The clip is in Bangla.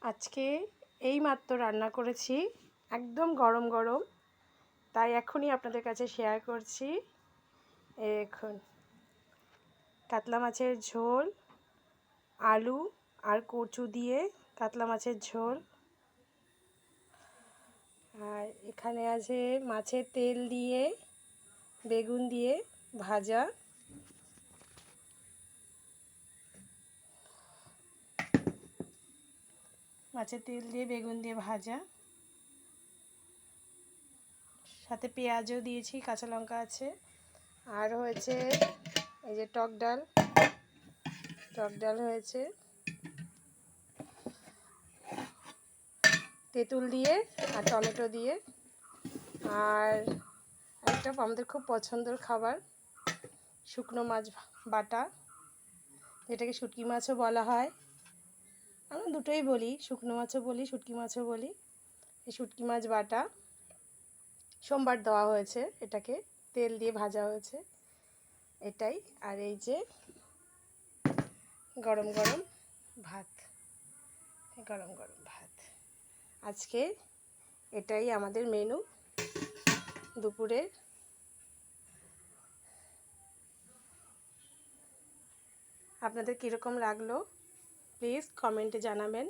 আজকে এই মাত্র রান্না করেছি, একদম গরম গরম, তাই এখনই আপনাদের কাছে শেয়ার করছি। এখন কাতলা মাছের ঝোল, আলু আর কচু দিয়ে কাতলা মাছের ঝোল। আর এখানে আছে মাছের তেল দিয়ে বেগুন দিয়ে ভাজা। মাছের তেল দিয়ে বেগুন দিয়ে ভাজা, সাথে পেঁয়াজও দিয়েছি, কাঁচা লঙ্কা আছে। আর হয়েছে এই যে টক ডাল হয়েছে তেঁতুল দিয়ে আর টমেটো দিয়ে। আর একটা আমাদের খুব পছন্দের খাবার, শুকনো মাছ বাটা, যেটাকে শুটকি মাছও বলা হয়। আমরা দুটোই বলি, শুকনো মাছও বলি, শুটকি মাছও বলি। এই শুটকি মাছ বাটা সোমবার দেওয়া হয়েছে, এটাকে তেল দিয়ে ভাজা হয়েছে, এটাই। আর এই যে গরম গরম ভাত, গরম গরম ভাত। আজকে এটাই আমাদের মেনু দুপুরের। আপনাদের কীরকম লাগলো প্লিজ কমেন্টে জানাবেন।